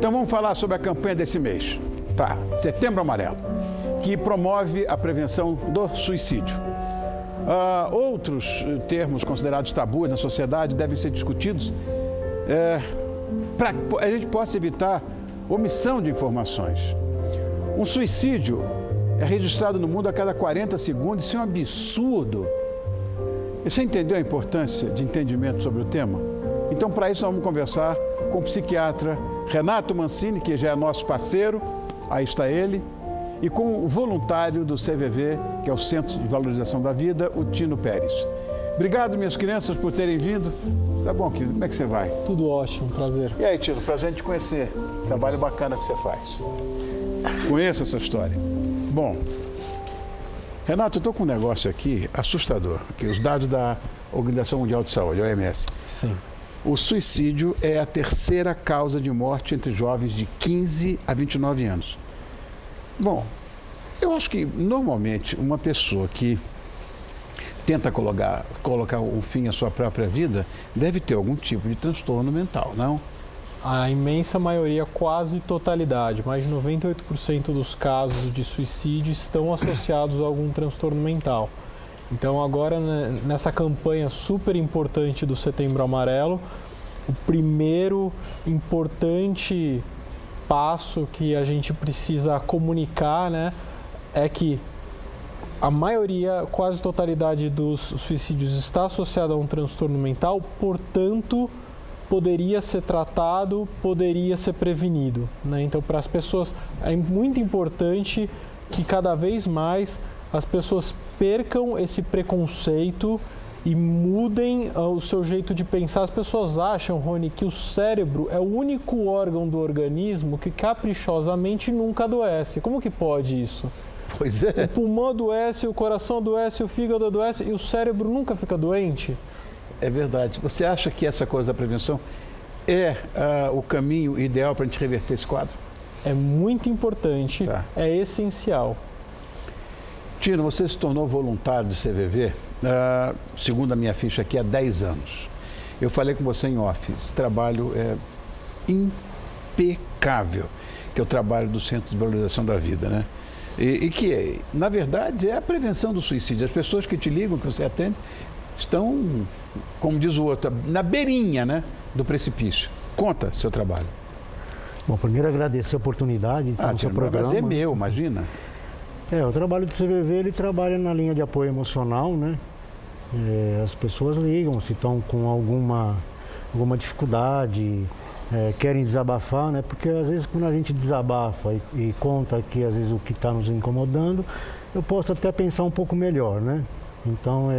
Então vamos falar sobre a campanha desse mês. Tá, Setembro Amarelo, que promove a prevenção do suicídio. Outros termos considerados tabus na sociedade devem ser discutidos para que a gente possa evitar omissão de informações. Um suicídio é registrado no mundo a cada 40 segundos, isso é um absurdo. Você entendeu a importância de entendimento sobre o tema? Então, para isso, nós vamos conversar com o psiquiatra Renato Mancini, que já é nosso parceiro, aí está ele, e com o voluntário do CVV, que é o Centro de Valorização da Vida, o Tino Pérez. Obrigado, minhas crianças, por terem vindo. Está bom, querido? Como é que você vai? Tudo ótimo, prazer. E aí, Tino, prazer em te conhecer. Trabalho bacana que você faz. Conheço essa história. Bom, Renato, eu estou com um negócio aqui assustador. Aqui, os dados da Organização Mundial de Saúde, a OMS. Sim. O suicídio é a terceira causa de morte entre jovens de 15 a 29 anos. Bom, eu acho que normalmente uma pessoa que tenta colocar um fim à sua própria vida deve ter algum tipo de transtorno mental, não? A imensa maioria, quase totalidade, mais de 98% dos casos de suicídio estão associados a algum transtorno mental. Então agora, nessa campanha super importante do Setembro Amarelo, o primeiro importante passo que a gente precisa comunicar, né, é que a maioria, quase totalidade dos suicídios está associada a um transtorno mental, portanto, poderia ser tratado, poderia ser prevenido, né? Então, para as pessoas, é muito importante que cada vez mais as pessoas percam esse preconceito e mudem o seu jeito de pensar. As pessoas acham, Rony, que o cérebro é o único órgão do organismo que caprichosamente nunca adoece. Como que pode isso? Pois é. O pulmão adoece, o coração adoece, o fígado adoece e o cérebro nunca fica doente? É verdade. Você acha que essa coisa da prevenção é o caminho ideal para a gente reverter esse quadro? É muito importante, Tá. É essencial. Tino, você se tornou voluntário do CVV, segundo a minha ficha aqui, há 10 anos. Eu falei com você em off, esse trabalho é impecável, que é o trabalho do Centro de Valorização da Vida, né? E que, na verdade, é a prevenção do suicídio. As pessoas que te ligam, que você atende, estão, como diz o outro, na beirinha, né, do precipício. Conta seu trabalho. Bom, primeiro agradecer a oportunidade do seu Tino, o programa. prazer é meu, imagina. O trabalho do CVV, ele trabalha na linha de apoio emocional, né? As pessoas ligam se estão com alguma dificuldade, querem desabafar, né? Porque às vezes quando a gente desabafa e conta aqui às vezes o que está nos incomodando, eu posso até pensar um pouco melhor, né? Então,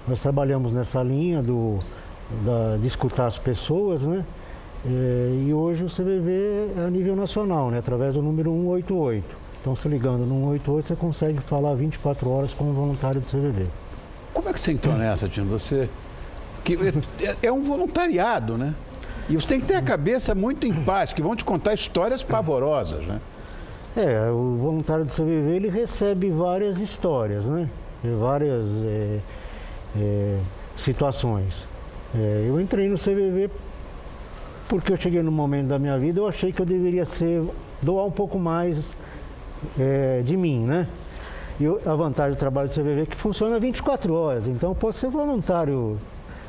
nós trabalhamos nessa linha de escutar as pessoas, né? E hoje o CVV é a nível nacional, né? Através do número 188. Então, se ligando no 188, você consegue falar 24 horas com um voluntário do CVV. Como é que você entrou nessa, Tino? Você que é um voluntariado, né? E você tem que ter a cabeça muito em paz, que vão te contar histórias pavorosas, né? O voluntário do CVV, ele recebe várias histórias, né? Várias situações. Eu entrei no CVV porque eu cheguei num momento da minha vida, eu achei que eu deveria doar um pouco mais de mim, né? E a vantagem do trabalho do CVV é que funciona 24 horas, então eu posso ser voluntário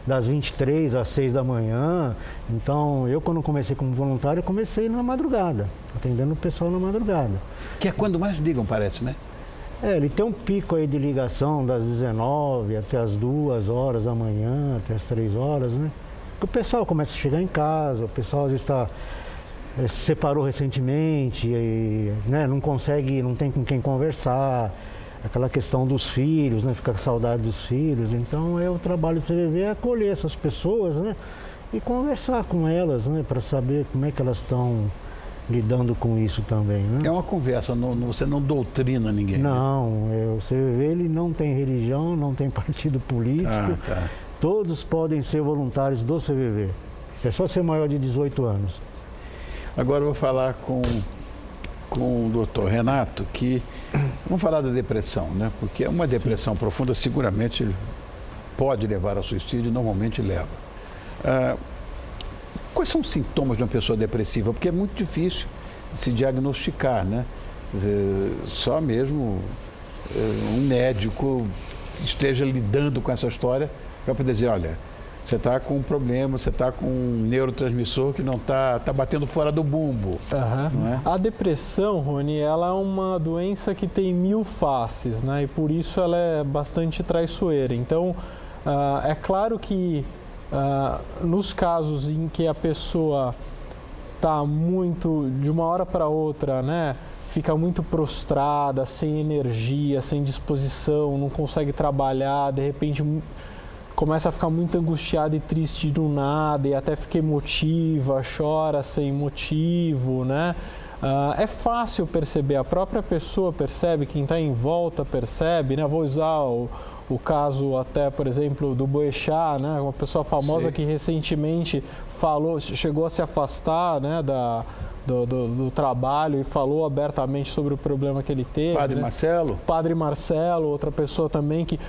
das 23 às 6 da manhã. Então, eu quando comecei como voluntário, eu comecei na madrugada, atendendo o pessoal na madrugada. Que é quando mais ligam, parece, né? Ele tem um pico aí de ligação das 19 até as 2 horas da manhã, até as 3 horas, né? Porque o pessoal começa a chegar em casa, o pessoal às vezes se separou recentemente, né, não tem com quem conversar, aquela questão dos filhos, né, fica com saudade dos filhos. Então, o trabalho do CVV é acolher essas pessoas, né, e conversar com elas, né, para saber como é que elas estão lidando com isso também, né? É uma conversa, você não doutrina ninguém. Não, o CVV ele não tem religião, não tem partido político. Tá. Todos podem ser voluntários do CVV. É só ser maior de 18 anos. Agora eu vou falar com o doutor Renato, vamos falar da depressão, né? Porque uma depressão profunda seguramente pode levar ao suicídio, normalmente leva. Quais são os sintomas de uma pessoa depressiva? Porque é muito difícil se diagnosticar, né? Quer dizer, só mesmo um médico esteja lidando com essa história para poder dizer, olha, você está com um problema, você está com um neurotransmissor que não está batendo fora do bumbo. Não é? A depressão, Rony, ela é uma doença que tem 1000 faces, né? E por isso ela é bastante traiçoeira. Então, é claro que nos casos em que a pessoa está muito, de uma hora para outra, né? Fica muito prostrada, sem energia, sem disposição, não consegue trabalhar, de repente começa a ficar muito angustiada e triste do nada e até fica emotiva, chora sem motivo, né? É fácil perceber, a própria pessoa percebe, quem está em volta percebe, né? Vou usar o caso até, por exemplo, do Boechat, né? Uma pessoa famosa que recentemente chegou a se afastar, né? Do trabalho e falou abertamente sobre o problema que ele teve. Padre Marcelo? Padre Marcelo, outra pessoa também que,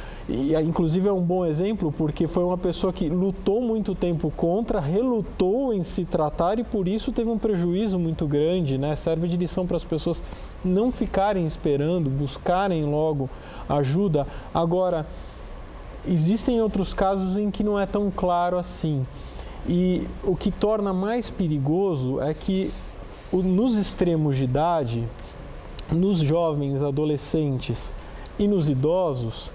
inclusive, é um bom exemplo porque foi uma pessoa que lutou muito tempo contra, relutou em se tratar e por isso teve um prejuízo muito grande, né? Serve de lição para as pessoas não ficarem esperando, buscarem logo ajuda. Agora, existem outros casos em que não é tão claro assim. E o que torna mais perigoso é que nos extremos de idade, nos jovens, adolescentes e nos idosos,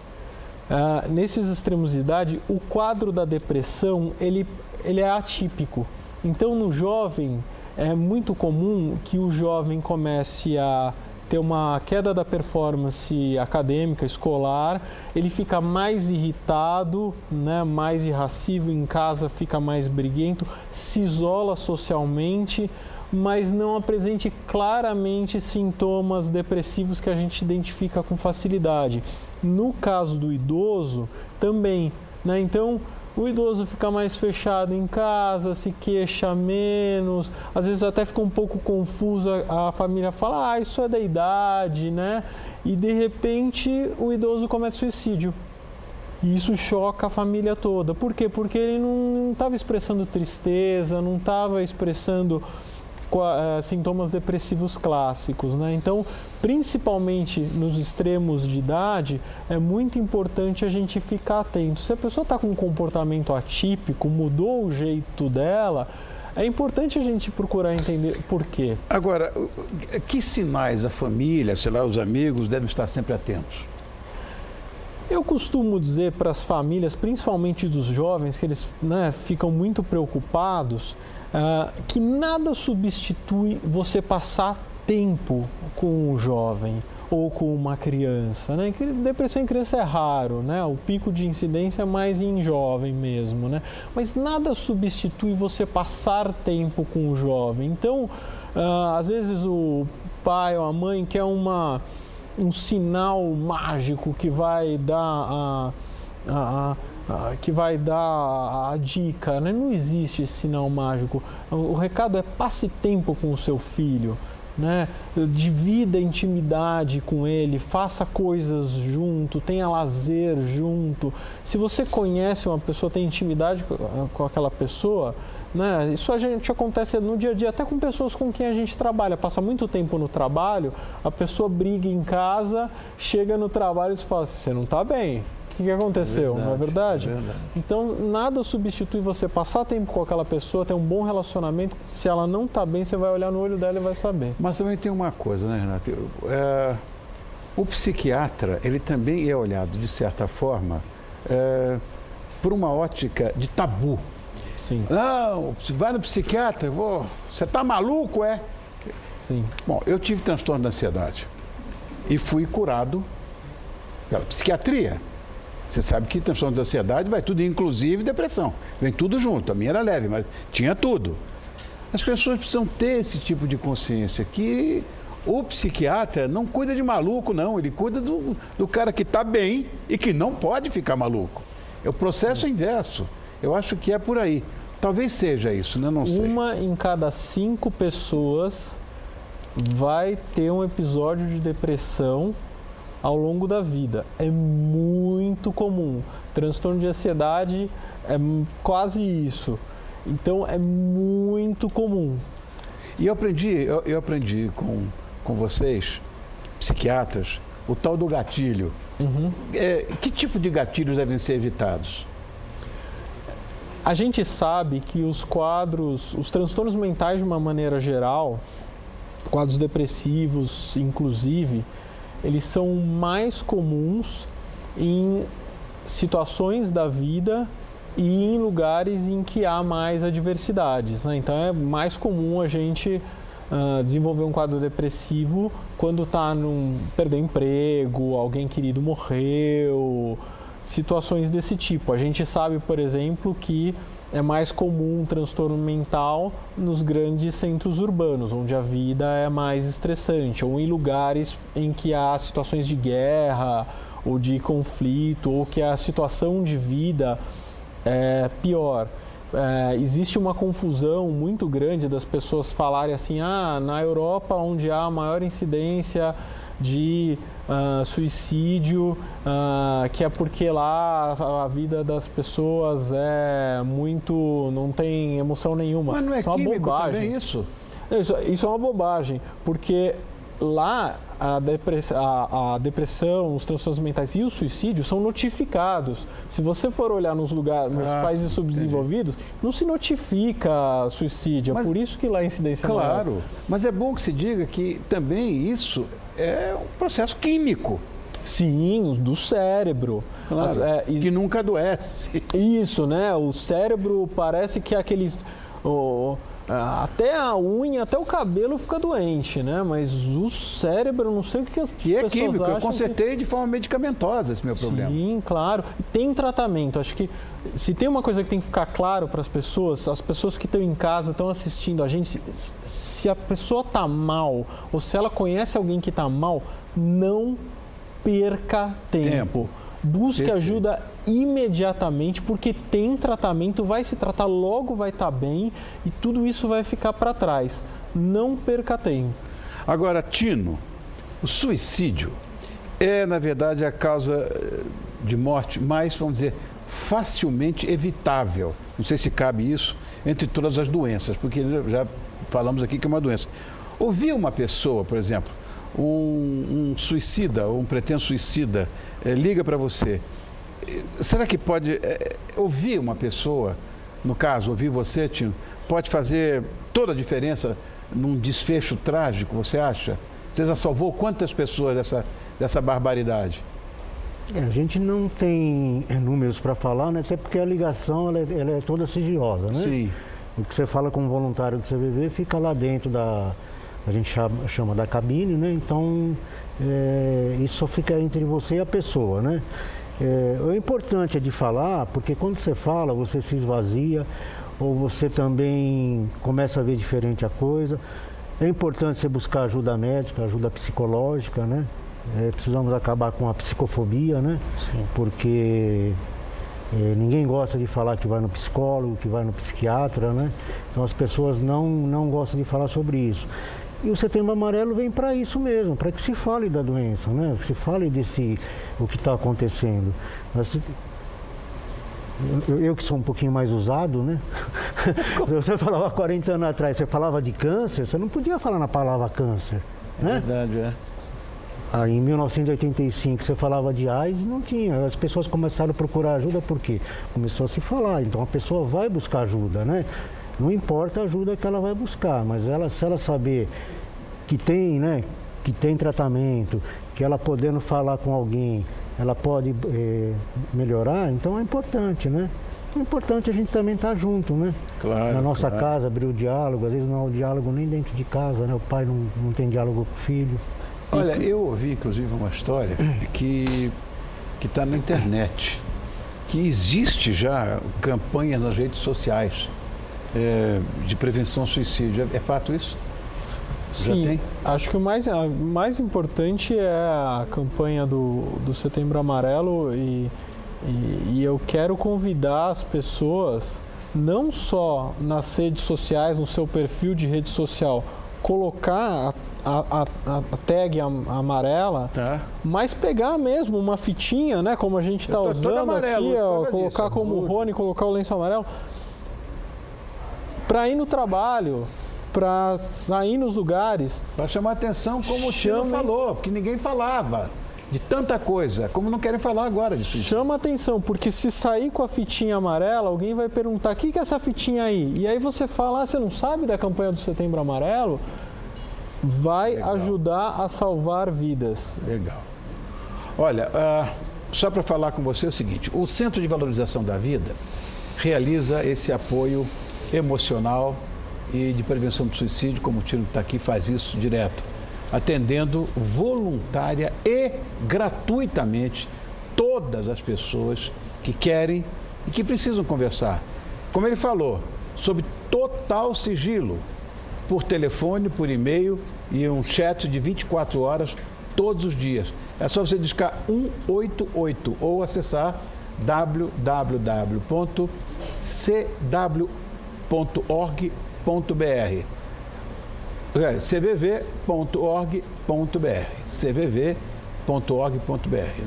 nesses extremos de idade, o quadro da depressão ele é atípico. Então, no jovem, é muito comum que o jovem comece a ter uma queda da performance acadêmica, escolar, ele fica mais irritado, né, mais irascível em casa, fica mais briguento, se isola socialmente, mas não apresente claramente sintomas depressivos que a gente identifica com facilidade. No caso do idoso, também, né? Então, o idoso fica mais fechado em casa, se queixa menos, às vezes até fica um pouco confuso, a família fala, isso é da idade, né? E de repente o idoso comete suicídio. E isso choca a família toda. Por quê? Porque ele não estava expressando tristeza, não estava expressando sintomas depressivos clássicos, né? Então, principalmente nos extremos de idade, é muito importante a gente ficar atento. Se a pessoa está com um comportamento atípico, mudou o jeito dela, é importante a gente procurar entender por quê. Agora, que sinais a família, sei lá, os amigos devem estar sempre atentos? Eu costumo dizer para as famílias, principalmente dos jovens, que eles, né, ficam muito preocupados, que nada substitui você passar tempo com um jovem ou com uma criança, né? Que depressão em criança é raro, né? O pico de incidência é mais em jovem mesmo, né? Mas nada substitui você passar tempo com o jovem. Então, às vezes o pai ou a mãe quer um sinal mágico que vai dar a dica, né? Não existe esse sinal mágico. O recado é passe tempo com o seu filho, né? Divida intimidade com ele, faça coisas junto, tenha lazer junto. Se você conhece uma pessoa, tem intimidade com aquela pessoa, né? Isso a gente acontece no dia a dia, até com pessoas com quem a gente trabalha. Passa muito tempo no trabalho, a pessoa briga em casa, chega no trabalho e fala assim, você não está bem. O que aconteceu, não é verdade? Então, nada substitui você passar tempo com aquela pessoa, ter um bom relacionamento. Se ela não está bem, você vai olhar no olho dela e vai saber. Mas também tem uma coisa, né, Renato? O psiquiatra, ele também é olhado, de certa forma, por uma ótica de tabu. Sim. Não, vai no psiquiatra, você está maluco, é? Sim. Bom, eu tive transtorno de ansiedade e fui curado pela psiquiatria. Você sabe que transtorno de ansiedade vai tudo, inclusive depressão. Vem tudo junto. A minha era leve, mas tinha tudo. As pessoas precisam ter esse tipo de consciência que o psiquiatra não cuida de maluco, não. Ele cuida do cara que está bem e que não pode ficar maluco. O processo é inverso. Eu acho que é por aí. Talvez seja isso, né? Não sei. 1 em cada 5 pessoas vai ter um episódio de depressão ao longo da vida. É muito comum. Transtorno de ansiedade é quase isso. Então é muito comum. E eu aprendi com vocês, psiquiatras, o tal do gatilho. Que tipo de gatilhos devem ser evitados? A gente sabe que os transtornos mentais de uma maneira geral, quadros depressivos inclusive, eles são mais comuns em situações da vida e em lugares em que há mais adversidades, né? Então é mais comum a gente desenvolver um quadro depressivo quando está perdeu emprego, alguém querido morreu, situações desse tipo. A gente sabe, por exemplo, que é mais comum um transtorno mental nos grandes centros urbanos, onde a vida é mais estressante, ou em lugares em que há situações de guerra ou de conflito, ou que a situação de vida é pior. Existe uma confusão muito grande das pessoas falarem assim, na Europa, onde há maior incidência de suicídio, que é porque lá a vida das pessoas não tem emoção nenhuma. Mas não é químico bobagem. Também isso? Isso é uma bobagem, porque lá a depressão, os transtornos mentais e o suicídio são notificados. Se você for olhar nos países subdesenvolvidos, não se notifica suicídio. É por isso que lá a incidência é maior. Claro, mas é bom que se diga que também isso é um processo químico. Sim, do cérebro. Claro, que nunca adoece. Isso, né? O cérebro parece que é aqueles... até a unha, até o cabelo fica doente, né? Mas o cérebro, eu não sei o que as pessoas acham. Que é químico, eu consertei de forma medicamentosa esse meu problema. Sim, claro. Tem tratamento. Acho que se tem uma coisa que tem que ficar claro para as pessoas que estão em casa, estão assistindo a gente, se a pessoa está mal, ou se ela conhece alguém que está mal, não perca tempo. Busque ajuda imediatamente, porque tem tratamento, vai se tratar, logo vai estar bem e tudo isso vai ficar para trás. Não perca tempo. Agora, Tino, o suicídio é, na verdade, a causa de morte mais, vamos dizer, facilmente evitável. Não sei se cabe isso entre todas as doenças, porque já falamos aqui que é uma doença. Ouvir uma pessoa, por exemplo, um suicida ou um pretenso suicida liga para você, será que pode ouvir uma pessoa, no caso, ouvir você, Tino, pode fazer toda a diferença num desfecho trágico, você acha? Você já salvou quantas pessoas dessa barbaridade? A gente não tem números para falar, né? Até porque a ligação ela é toda sigilosa, né? Sim. O que você fala com um voluntário do CVV fica lá dentro a gente chama da cabine, né? Então, isso só fica entre você e a pessoa, né? O importante é de falar, porque quando você fala, você se esvazia, ou você também começa a ver diferente a coisa. É importante você buscar ajuda médica, ajuda psicológica, né? Precisamos acabar com a psicofobia, né? Sim. Porque ninguém gosta de falar que vai no psicólogo, que vai no psiquiatra, né? Então as pessoas não gostam de falar sobre isso. E o Setembro Amarelo vem para isso mesmo, para que se fale da doença, né? Que se fale o que está acontecendo. Eu que sou um pouquinho mais usado, né? Você falava 40 anos atrás, você falava de câncer, você não podia falar na palavra câncer, né? Verdade, Aí em 1985 você falava de AIDS, não tinha. As pessoas começaram a procurar ajuda por quê? Começou a se falar, então a pessoa vai buscar ajuda, né? Não importa a ajuda que ela vai buscar, mas se ela saber que tem, né, que tem tratamento, que ela podendo falar com alguém, ela pode melhorar, então é importante, né? É importante a gente também estar junto, né? Claro. Na nossa casa, abrir o diálogo, às vezes não há o diálogo nem dentro de casa, né? O pai não tem diálogo com o filho. Olha, eu ouvi inclusive uma história que está na internet, que existe já campanha nas redes sociais de prevenção ao suicídio. É fato isso? Sim, já tem? Acho que o mais importante é a campanha do Setembro Amarelo e eu quero convidar as pessoas, não só nas redes sociais, no seu perfil de rede social, colocar a tag amarela, Tá. mas pegar mesmo uma fitinha, né, como a gente está usando amarelo, aqui, ó, por causa colocar disso, como muito. Rony, colocar o lenço amarelo. para ir no trabalho, para sair nos lugares. Para chamar atenção, como o Tino falou, porque ninguém falava de tanta coisa, como não querem falar agora disso. Chama atenção, porque se sair com a fitinha amarela, alguém vai perguntar, o que é essa fitinha aí? E aí você fala, você não sabe da campanha do Setembro Amarelo? Vai ajudar a salvar vidas. Legal. Olha, só para falar com você é o seguinte, o Centro de Valorização da Vida realiza esse apoio emocional e de prevenção do suicídio, como o Tino que está aqui faz isso direto, atendendo voluntária e gratuitamente todas as pessoas que querem e que precisam conversar. Como ele falou, sob total sigilo, por telefone, por e-mail e um chat de 24 horas todos os dias. É só você discar 188 ou acessar www.cw.org.br cvv.org.br cvv.org.br,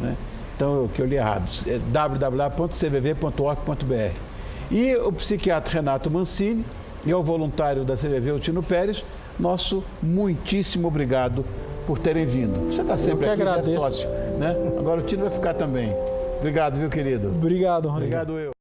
né? Então, o que eu li errado, é www.cvv.org.br. E o psiquiatra Renato Mancini e ao voluntário da CVV, o Tino Pérez, nosso muitíssimo obrigado por terem vindo. Você está sempre aqui, já é sócio, né? Agora o Tino vai ficar também. Obrigado, viu, querido? Obrigado, Rony. Obrigado, eu.